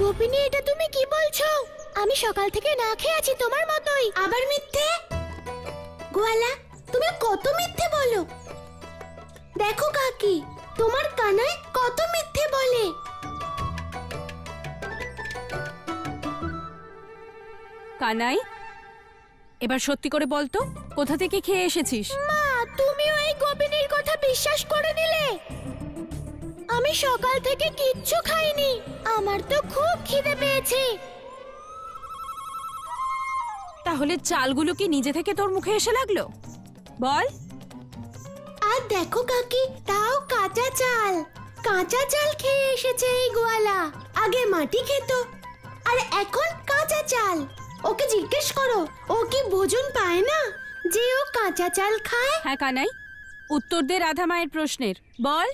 গোপিনী, এটা তুমি কি বলছো? আমি সকাল থেকে না খেয়ে আছি তোমার মতোই। আবার মিথ্যে? গোয়ালা, তুমি কত মিথ্যে বলো। দেখো কাকি, তোমার কানাই কত মিথ্যে বলে। কানাই, এবার সত্যি করে বলতো, কোথা থেকে খেয়ে এসেছিস? মা, তুমিও এই গোপিনীর কথা বিশ্বাস করে নিলে? আমি সকাল থেকে কিচ্ছু খাইনি। আমার তো খুব খিদে পেয়েছে। তাহলে চালগুলো কি নিজে থেকে তোর মুখে এসে লাগলো? বল। আর দেখো কাকি, তাও কাঁচা চাল। কাঁচা চাল খেয়ে এসেছে এই গোয়ালা। আগে মাটি খেত, আর এখন কাঁচা চাল। ওকে জিজ্ঞেস করো, ও কি ভোজন পায় না যে ও কাঁচা চাল খায়? হ্যাঁ কানাই, উত্তর দে রাধা মায়ের প্রশ্নের। বল।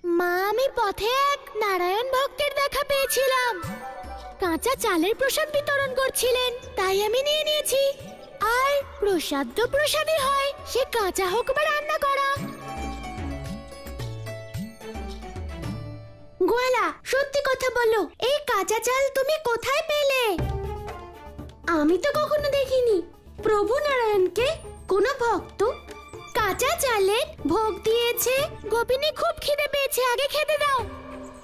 মা, আমি পথে এক নারায়ণ ভক্তের দেখা পেয়েছিলাম। কাঁচা চালের প্রসাদ বিতরণ করছিলেন, তাই আমি নিয়ে নিয়েছি। আর প্রসাদ তো প্রসাদই হয়, সে কাঁচা হোক বা রান্না করা। গোয়ালা, সত্যি কথা বলো, এই কাঁচা চাল তুমি কোথায় পেলে? আমি তো কখনো দেখিনি প্রভু নারায়ণকে কোনো ভক্ত কাঁচা চালে ভোগ দিয়েছে। গোপিনী, খুব খিদে পেয়েছে, আগে খেতে দাও।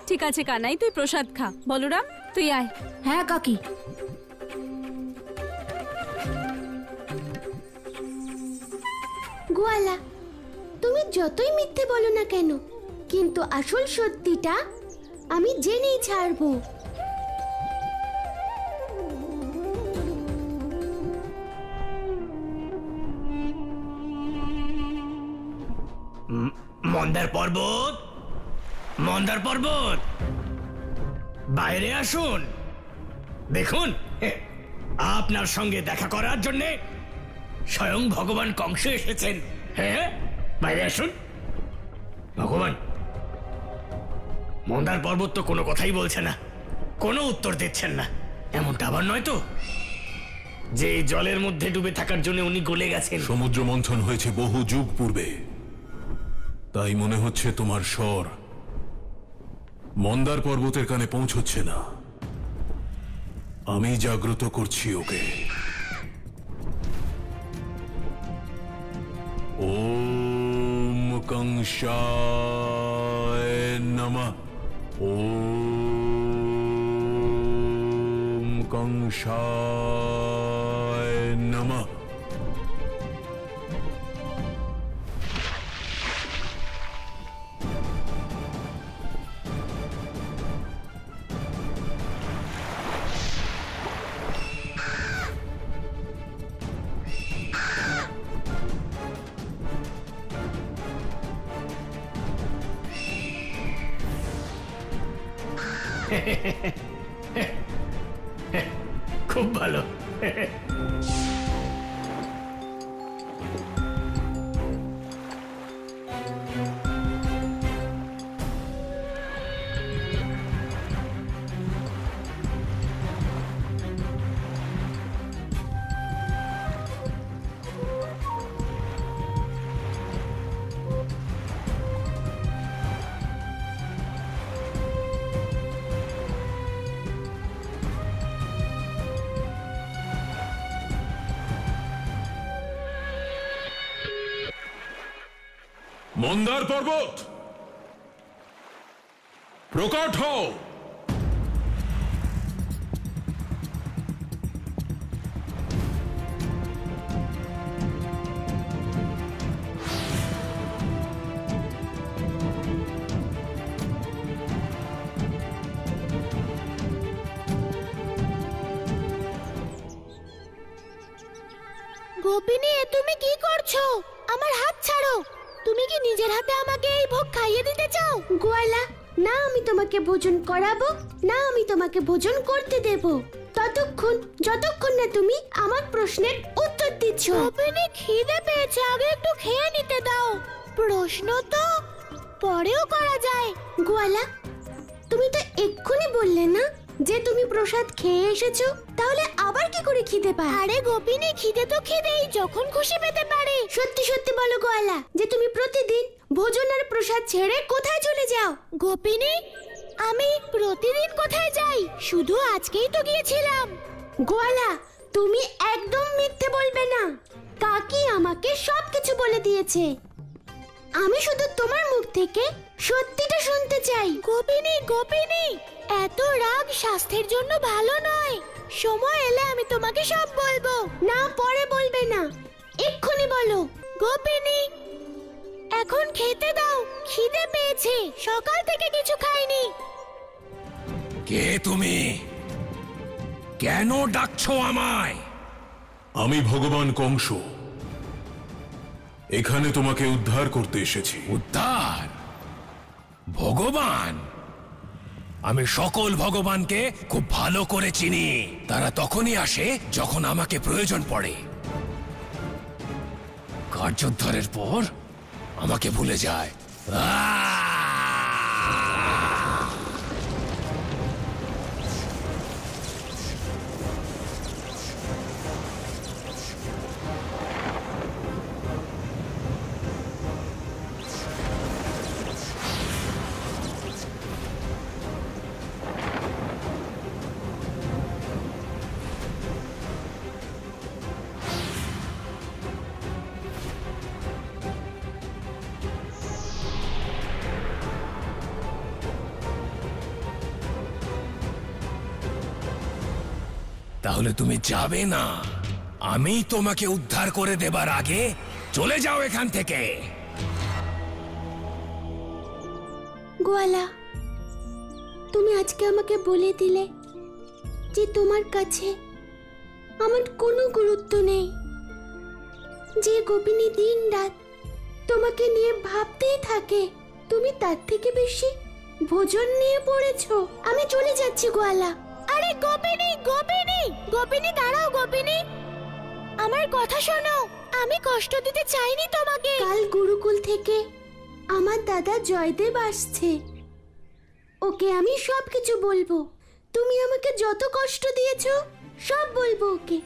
ঠিক আছে কানাই, তুই প্রসাদ খা। বলরাম, তুই আয়। হ্যাঁ কাকি। গোয়ালা, তুমি যতই মিথ্যে বলো না কেন, কিন্তু আসল সত্যিটা আমি জেনেই ছাড়বো। মন্দার পর্বত, মন্দার পর্বত, বাইরে আসুন। দেখুন, আপনার সঙ্গে দেখা করার জন্য স্বয়ং ভগবান কংস এসেছেন। হ্যাঁ, বাইরে আসুন। ভগবান, মন্দার পর্বত তো কোনো কথাই বলছে না, কোনো উত্তর দিচ্ছেন না। এমনটা আবার নয় তো যে জলের মধ্যে ডুবে থাকার জন্য উনি গলে গেছেন? সমুদ্র মন্থন হয়েছে বহু যুগ পূর্বে, তাই মনে হচ্ছে তোমার স্বর মন্দার পর্বতের কানে পৌঁছচ্ছে না। আমি জাগ্রত করছি ওকে। ওম কংসায় নমঃ। ওম কংসায় নমঃ। খুব ভালো। মন্দার পর্বত, প্রকট হও। গোপিনী, তুমি কি করছো? আমার হাত ছাড়ো। তুমি কি নিজের হাতে আমাকে এই ভোগ খাইয়ে দিতে চাও? গোয়ালা, না আমি তোমাকে ভোজন করাবো, না আমি তোমাকে ভোজন করতে দেব যতক্ষণ না তুমি আমার প্রশ্নের উত্তর দিচ্ছ। গোপিনী, খিদে পেয়েছে, আগে একটু খেয়ে নিতে দাও। প্রশ্ন তো পরেও করা যায়। গোয়ালা, তুমি তো এক্ষুনি বললে না যে তুমি প্রসাদ খেয়ে এসেছো, তাহলে আবার কি করে খিদে পায়? আরে গোপিনী, খিদে তো খিদেই, যখন খুশি পেতে পারে। সত্যি সত্যি বলো গোয়ালা, যে তুমি প্রতিদিন ভোজন আর প্রসাদ ছেড়ে কোথায় চলে যাও? গোপিনী, আমি প্রতিদিন কোথায় যাই? শুধু আজকেই তো গিয়েছিলাম। গোয়ালা, তুমি একদম মিথ্যে বলবে না। কাকি আমাকে সবকিছু বলে দিয়েছে। আমি শুধু তোমার মুখ থেকে সত্যিটা শুনতে চাই। গোপিনী, গোপিনী, এত রাগ স্বাস্থ্যের জন্য ভালো নয়। সময় এলে আমি তোমাকে সব বলবো। না, পরে বলবে না, এক্ষুনি বলো। গোপিনী, এখন খেতে দাও, খিদে পেয়েছে, সকাল থেকে কিছু খাইনি। কে তুমি? কেন ডাকছো আমায়? আমি ভগবান কংস, এখানে তোমাকে উদ্ধার করতে এসেছি। উদ্ধার? ভগবান? আমি সকল ভগবানকে খুব ভালো করে চিনি। তারা তখনই আসে যখন আমাকে প্রয়োজন পড়ে। কার্যোদ্ধারের পর আমাকে ভুলে যায়। তাহলে তুমি যাবে না? আমি তোমাকে উদ্ধার করে দেবার আগে চলে যাও এখান থেকে। গোয়ালা, তুমি আজকে আমাকে বলে দিলে যে তোমার কাছে আমার কোনো গুরুত্ব নেই। যে গোপিনী দিন রাত তোমাকে নিয়ে ভাবতেই থাকে, তুমি তার থেকে বেশি ভোজন নিয়ে পড়েছো। আমি চলে যাচ্ছি গোয়ালা। আরে গোপিনী, গোপিনী, গোপিনী, দাঁড়াও গোপিনী, আমার কথা শোনো। আমি কষ্ট দিতে চাইনি তোমাকে। কাল গুরুকুল থেকে আমার দাদা জয়দেব আসছে। ওকে আমি সবকিছু বলবো। তুমি আমাকে যত কষ্ট দিয়েছো সব বলবো ওকে।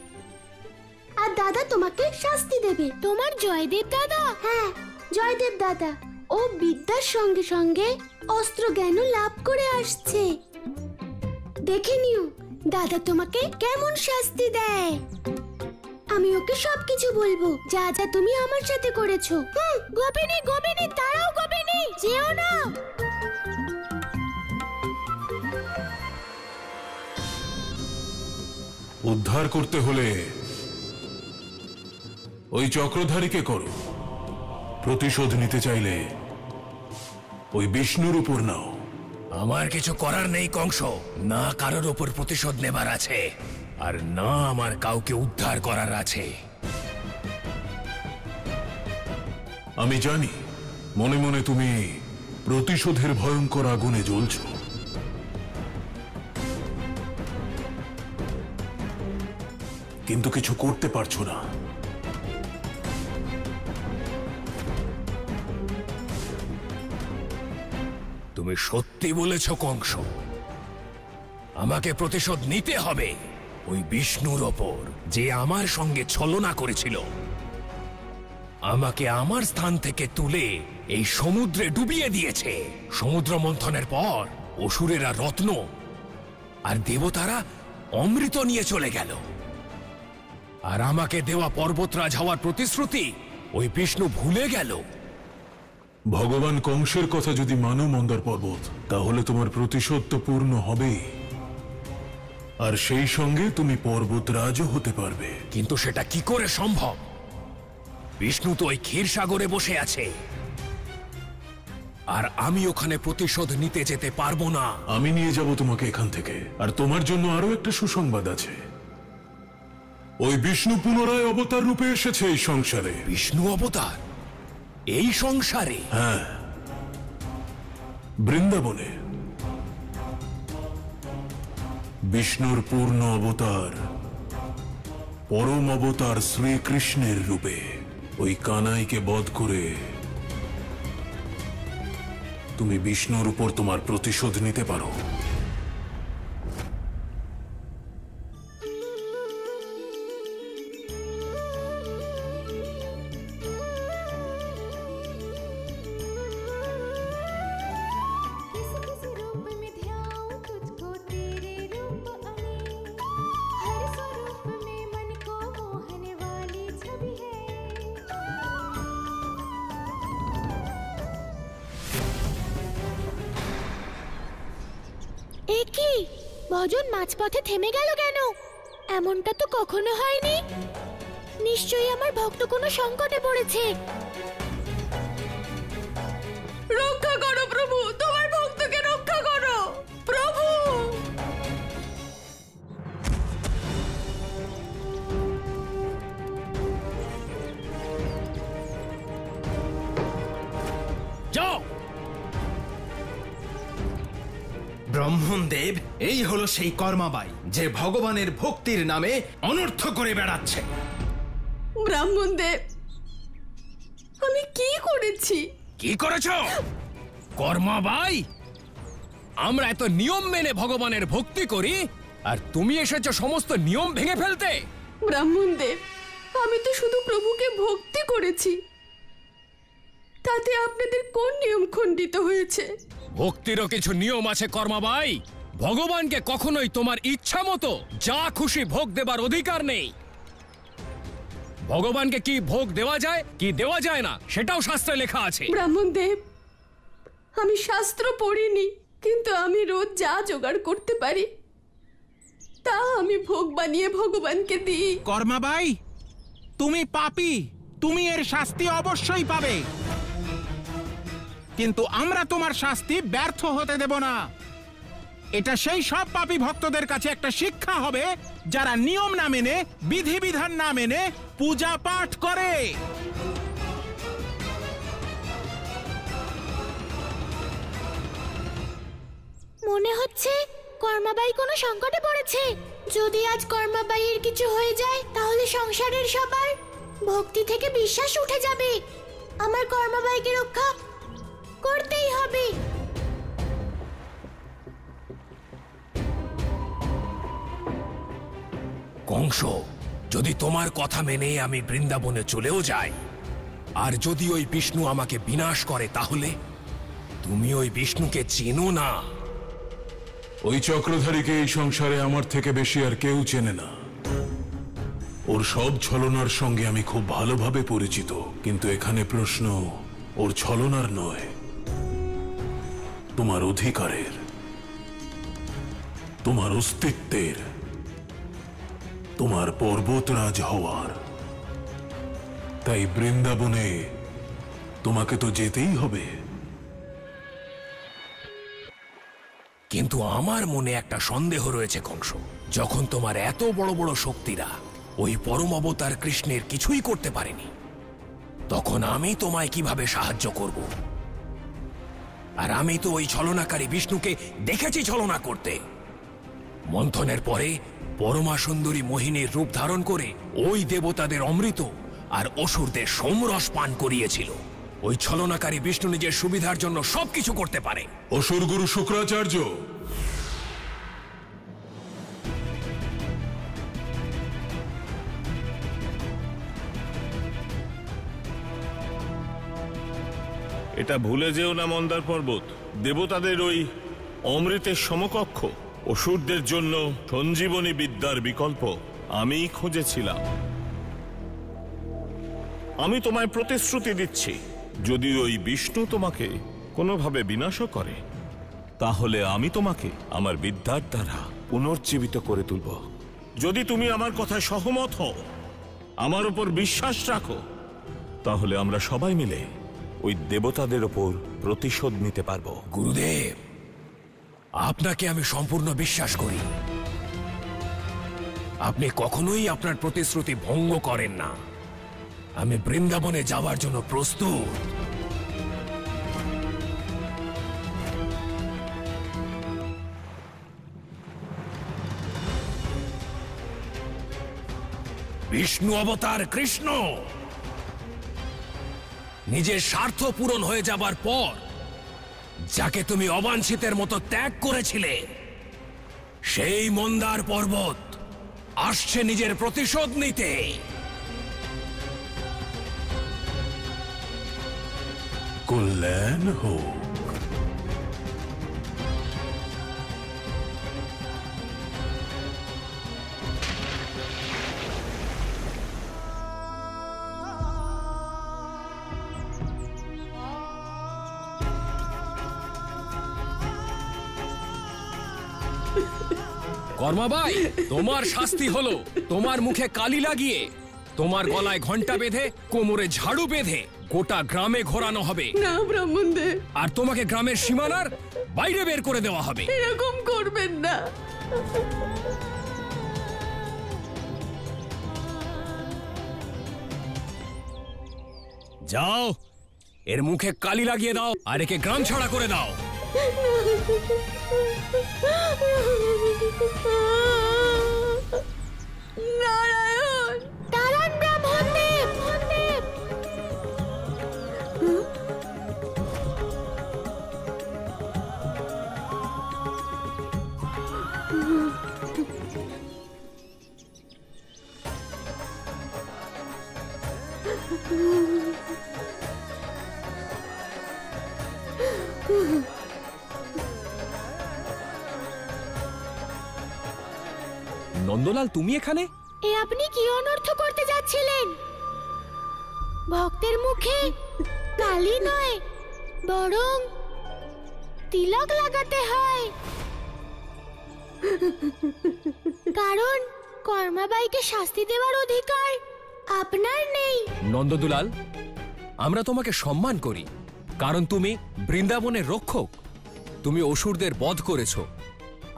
আর দাদা তোমাকে শাস্তি দেবে। তোমার জয়দেব দাদা? হ্যাঁ, জয়দেব দাদা। ও বিদ্যার সঙ্গে সঙ্গে অস্ত্র জ্ঞানও লাভ করে আসছে। দেখে নিও দাদা তোমাকে কেমন শাস্তি দেয়। আমি ওকে সবকিছু বলবো, যা যা তুমি আমার সাথে করেছো। গোপিনী, গোপিনী, দাঁড়াও গোপিনী, যেও না। উদ্ধার করতে হলে ওই চক্রধারীকে করো। প্রতিশোধ নিতে চাইলে ওই বিষ্ণুর উপর নাও। আমার কিছু করার নেই কংস। না কারোর উপর প্রতিশোধ নেবার আছে, আর না আমার কাউকে উদ্ধার করার আছে। আমি জানি মনে মনে তুমি প্রতিশোধের ভয়ঙ্কর আগুনে জ্বলছো। কিন্তু কিছু করতে পারছো না। তুমি সত্যি বলেছ কংস। আমাকে প্রতিশোধ নিতে হবে ওই বিষ্ণুর ওপর, যে আমার সঙ্গে ছলনা করেছিল। আমাকে আমার স্থান থেকে তুলে এই সমুদ্রে ডুবিয়ে দিয়েছে। সমুদ্র মন্থনের পর অসুরেরা রত্ন আর দেবতারা অমৃত নিয়ে চলে গেল। আর আমাকে দেওয়া পর্বতরাজ হওয়ার প্রতিশ্রুতি ওই বিষ্ণু ভুলে গেল। ভগবান কংসের কথা যদি মানো মন্দার পর্বত, তাহলে তোমার প্রতিশোধ তো পূর্ণ হবেই, আর সেই সঙ্গে তুমি পর্বতরাজও হতে পারবে। কিন্তু সেটা কি করে সম্ভব? বিষ্ণু তো ওই ক্ষীরসাগরে বসে আছে, আর আমি ওখানে প্রতিশোধ নিতে যেতে পারবো না। আমি নিয়ে যাব তোমাকে এখান থেকে। আর তোমার জন্য আরো একটা সুসংবাদ আছে। ওই বিষ্ণু পুনরায় অবতার রূপে এসেছে এই সংসারে। বিষ্ণু অবতার এই সংসারে? হ্যাঁ, বৃন্দাবনে। বিষ্ণুর পূর্ণ অবতার, পরম অবতার শ্রীকৃষ্ণের রূপে ওই কানাইকে বধ করে তুমি বিষ্ণুর উপর তোমার প্রতিশোধ নিতে পারো। ভজন মাঝপথে থেমে গেল কেন? এমনটা তো কখনো হয়নি। নিশ্চয়ই আমার ভক্ত কোনো সংকটে পড়েছে। রক্ষা করো প্রভু, তোমার ভক্তকে রক্ষা করো প্রভু। যাও। ব্রাহ্মণদেব, এই হলো সেই কর্মাবাই যে ভগবানের ভক্তির নামে অনর্থ করে বেড়াচ্ছে। ব্রাহ্মণদেব, আমি কি করেছি? কি করেছো? কর্মাবাই, আমরা এত নিয়ম মেনে ভগবানের ভক্তি করি, আর তুমি এসেছো সমস্ত নিয়ম ভেঙে ফেলতে। ব্রাহ্মণদেব, আমি তো শুধু প্রভুকে ভক্তি করেছি, তাতে আপনাদের কোন নিয়ম খণ্ডিত হয়েছে? ভক্তিরও কিছু নিয়ম আছে কর্মাবাই। ভগবানকে কখনোই তোমার ইচ্ছা মতো যা খুশি ভোগ দেবার অধিকার নেই। ভগবানকে কি ভোগ দেওয়া যায় কি দেওয়া যায় না সেটাও শাস্ত্রে লেখা আছে। ব্রাহ্মণদেব, আমি শাস্ত্র পড়িনি, কিন্তু আমি রোজ যা জোগাড় করতে পারি তা আমি ভোগ বানিয়ে ভগবানকে দিই। কর্মাবাই, তুমি পাপী, তুমি এর শাস্তি অবশ্যই পাবে, কিন্তু আমরা তোমার শাস্তি ব্যর্থ হতে দেব না। এটা সেই সব পাপী ভক্তদের কাছে একটা শিক্ষা হবে যারা নিয়ম না মেনে, বিধিবিধান না মেনে পূজা পাঠ করে। মনে হচ্ছে কর্মাবাই কোনো সংকটে পড়েছে। যদি আজ কর্মাবাইয়ের কিছু হয়ে যায় তাহলে সংসারের সবার ভক্তি থেকে বিশ্বাস উঠে যাবে। আমার কর্মাবাইকে রক্ষা করতেই হবে। কংস, যদি তোমার কথা মেনে আমি বৃন্দাবনে চলেও যাই, আর যদি ওই বিষ্ণু আমাকে বিনাশ করে, তাহলে তুমি ওই বিষ্ণুকে চেনো না। ওই চক্রধারীকে এই সংসারে আমার থেকে বেশি আর কেউ চেনে না। ওর সব ছলনার সঙ্গে আমি খুব ভালোভাবে পরিচিত, কিন্তু এখানে প্রশ্ন ওর ছলনার নয়, তোমার অধিকারের, তোমার অস্তিত্বের, তোমার পর্বতরাজ হওয়ার। তাই বৃন্দাবনে তোমাকে তো যেতেই হবে। কিন্তু আমার মনে একটা সন্দেহ রয়েছে কংস। যখন তোমার এত বড় বড় শক্তিরা ওই পরম অবতার কৃষ্ণের কিছুই করতে পারেনি, তখন আমি তোমায় কিভাবে সাহায্য করব? আর আমি তো ওই ছলনাকারী বিষ্ণুকে দেখেছি ছলনা করতে। মন্থনের পরে পরমা সুন্দরী মোহিনীর রূপ ধারণ করে ওই দেবতাদের অমৃত আর অসুরদের সোমরস পান করিয়েছিল। ওই ছলনাকারী বিষ্ণু নিজের সুবিধার জন্য সবকিছু করতে পারে। অসুর গুরু শুক্রাচার্য, এটা ভুলে যেও না মন্দার পর্বত, দেবতাদের ওই অমৃতের সমকক্ষ অসুরদের জন্য সঞ্জীবনী বিদ্যার বিকল্প আমিই খুঁজেছিলাম। আমি তোমায় প্রতিশ্রুতি দিচ্ছি, যদি ওই বিষ্ণু তোমাকে কোনোভাবে বিনাশও করে, তাহলে আমি তোমাকে আমার বিদ্যার দ্বারা পুনর্জীবিত করে তুলব। যদি তুমি আমার কথায় সহমত হও, আমার উপর বিশ্বাস রাখো, তাহলে আমরা সবাই মিলে ওই দেবতাদের ওপর প্রতিশোধ নিতে পারবো। গুরুদেব, আপনাকে আমি সম্পূর্ণ বিশ্বাস করি। আপনি কখনোই আপনার প্রতিশ্রুতি ভঙ্গ করেন না। আমি বৃন্দাবনে যাওয়ার জন্য প্রস্তুত। বিষ্ণু অবতার কৃষ্ণ নিজের স্বার্থ পূরণ হয়ে যাবার পর যাকে তুমি অবাঞ্ছিতের মতো ত্যাগ করেছিলে, সেই মন্দার পর্বত আসছে নিজের প্রতিশোধ নিতে। কল্যাণ হোক। কর্মাবাই, তোমার শাস্তি হলো তোমার মুখে কালি লাগিয়ে, তোমার গলায় ঘন্টা বেঁধে, কোমরে ঝাড়ু বেঁধে গোটা গ্রামে ঘোরানো হবে। না ব্রাহ্মণদেব, আর তোমাকে গ্রামের সীমানার বাইরে বের করে দেওয়া হবে। এরকম করবেন না। যাও, এর মুখে কালি লাগিয়ে দাও আর একে গ্রাম ছাড়া করে দাও। নারায়ণ, দাঁড়ান ব্রাহ্মণদেব। নন্দলাল, তুমি এখানে? এ আপনি কি অনর্থ করতে যাচ্ছিলেন? ভক্তের মুখে কালি নয়, বরং তিলক লাগাতে হয়, কারণ কর্মাবাইকে শাস্তি দেওয়ার অধিকার আপনার নেই। নন্দদুলাল, আমরা তোমাকে সম্মান করি, কারণ তুমি বৃন্দাবনের রক্ষক। তুমি অসুরদের বধ করেছো,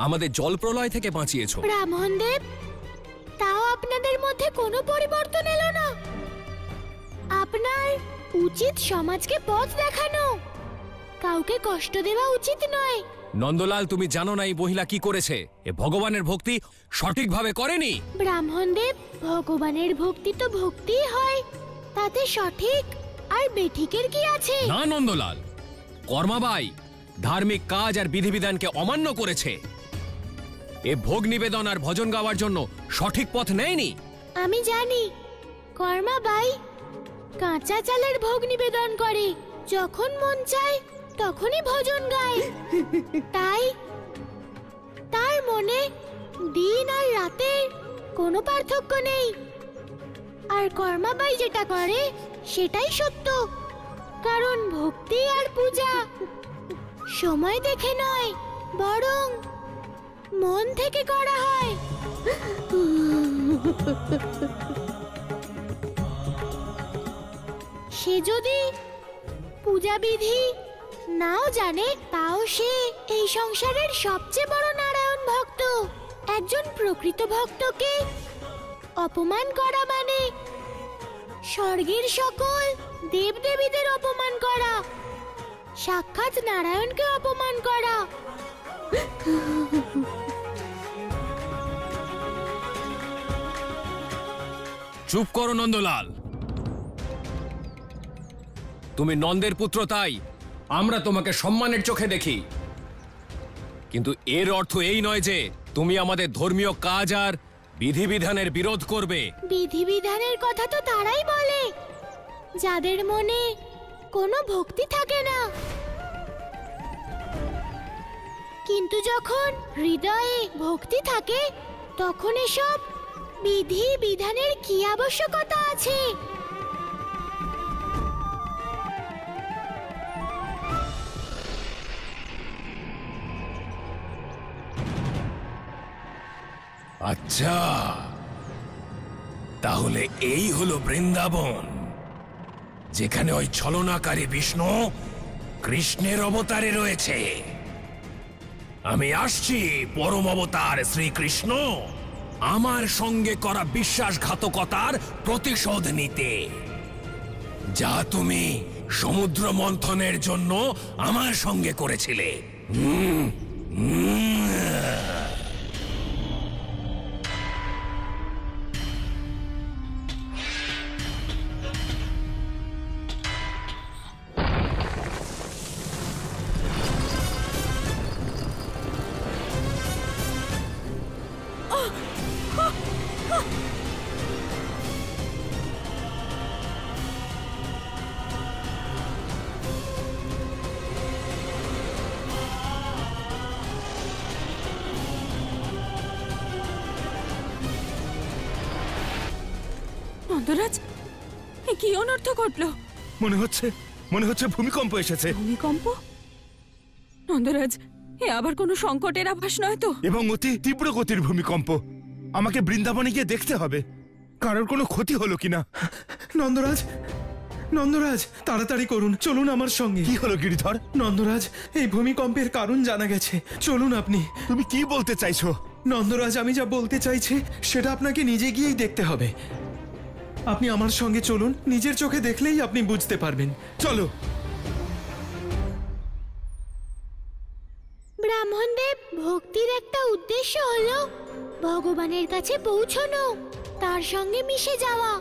আমাদের জলপ্রলয় থেকে বাঁচিয়েছো। ব্রাহ্মণদেব, তাও আপনাদের মধ্যে কোনো পরিবর্তন এলো না। আপনার উচিত সমাজকে পথ দেখানো, কাউকে কষ্ট দেওয়া উচিত নয়। নন্দলাল, তুমি জানো না এই মহিলা কি করেছে? এ ভগবানের ভক্তি সঠিকভাবে করেনি। ব্রাহ্মণদেব, ভগবানের ভক্তি তো ভক্তিই হয়, তাতে সঠিক আর বেঠিকের কি আছে? না নন্দলাল, কর্মাবাই ধার্মিক কাজ আর বিধিবিধানকে অমান্য করেছে। এ ভোগ নিবেদন আর ভজন গাওয়ার জন্য সঠিক পথ নেয়নি। আমি জানি, কর্মাবাই কাঁচা চালের ভোগ নিবেদন করে, যখন মন চায় তখনই ভজন গায়। তাই তার মনে দিন আর রাতের কোনো পার্থক্য নেই। আর কর্মাবাই যেটা করে সেটাই সত্য, কারণ ভক্তি আর পূজা সময় দেখে নয়, বরং মন থেকে করা হয়। সে যদি পূজাবিধি নাও জানে, তাও সে এই সংসারের সবচেয়ে বড় নারায়ণ ভক্ত। একজন প্রকৃত ভক্তকে অপমান করা মানে স্বর্গের সকল দেবদেবীদের অপমান করা, সাক্ষাৎ নারায়ণকে অপমান করা। চুপ করো নন্দলাল, তুমি নন্দের পুত্র, তাই আমরা তোমাকে সম্মানের চোখে দেখি। কিন্তু এর অর্থ এই নয় যে তুমি আমাদের ধর্মীয় কাজ আর বিধিবিধানের বিরোধ করবে। বিধিবিধানের কথা তো তারাই বলে যাদের মনে কোনো ভক্তি থাকে না, কিন্তু যখন হৃদয়ে ভক্তি থাকে তখন এসব বিধি বিধানের কি আবশ্যকতা আছে? আচ্ছা, তাহলে এই হলো বৃন্দাবন, যেখানে ওই ছলনাকারী বিষ্ণু কৃষ্ণের অবতারে রয়েছে। আমি আসছি পরম অবতার শ্রীকৃষ্ণ আমার সঙ্গে করা বিশ্বাসঘাতকতার প্রতিশোধ নিতে, যা তুমি সমুদ্র মন্থনের জন্য আমার সঙ্গে করেছিলে। নন্দরাজ, এ কি অনর্থ ঘটলো? মনে হচ্ছে ভূমিকম্প এসেছে। ভূমিকম্প? নন্দরাজ, এ আবার কোনো সংকটের আভাস নয় তো? এবং অতি তীব্র গতির ভূমিকম্প। আমাকে বৃন্দাবনে গিয়ে দেখতে হবে কারোর কোনো ক্ষতি হলো কিনা। নন্দরাজ, নন্দরাজ, তাড়াতাড়ি করুন, চলুন আমার সঙ্গে। কি হলো গিরিধর? নন্দরাজ, এই ভূমিকম্পের কারণ জানা গেছে, চলুন আপনি। তুমি কি বলতে চাইছো? নন্দরাজ, আমি যা বলতে চাইছি সেটা আপনাকে নিজে গিয়েই দেখতে হবে। আপনি আমার সঙ্গে চলুন, নিজের চোখে দেখলেই আপনি বুঝতে পারবেন। চলো। ব্রাহ্মণদেব, ভক্তির একটা উদ্দেশ্য হলো ভগবানের কাছে পৌঁছানো, তার সঙ্গে মিশে যাওয়া।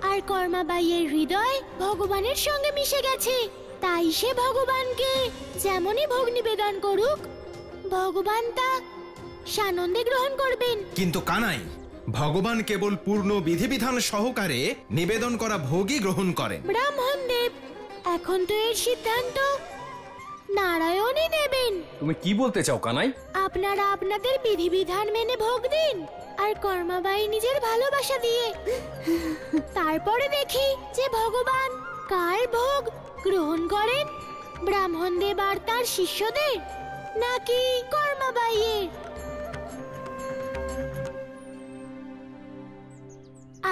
আর কর্মাবাইয়ের হৃদয় ভগবানের সঙ্গে মিশে গেছে, তাই সে ভগবানকে যেমনই ভোগ নিবেদন করুক, ভগবান তা সানন্দে গ্রহণ করবেন। কিন্তু কানাই, ভগবান কেবল পূর্ণ বিধিবিধান সহকারে নিবেদন করা ভোগই গ্রহণ করেন। ব্রাহ্মণদেব, এখন তো এর সিদ্ধান্ত নারায়ণই নেবেন। তুমি কি বলতে চাও কানাই? আপনারা আপনাদের বিধিবিধান মেনে ভোগ দিন, আর কর্মাবাই নিজের ভালোবাসা দিয়ে। তারপরে দেখি যে ভগবান কার ভোগ গ্রহণ করেন, ব্রাহ্মণদেব আর তার শিষ্যদের, নাকি কর্মাবাইয়ের।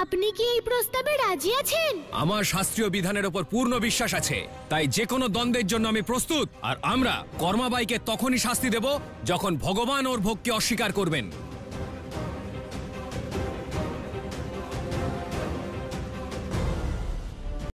আপনি কি এই প্রস্তাবে রাজি আছেন? আমার শাস্ত্রীয় বিধানের ওপর পূর্ণ বিশ্বাস আছে, তাই যে কোনো দ্বন্দ্বের জন্য আমি প্রস্তুত। আর আমরা কর্মাবাইকে তখনই শাস্তি দেব যখন ভগবান ওর ভোগকে অস্বীকার করবেন।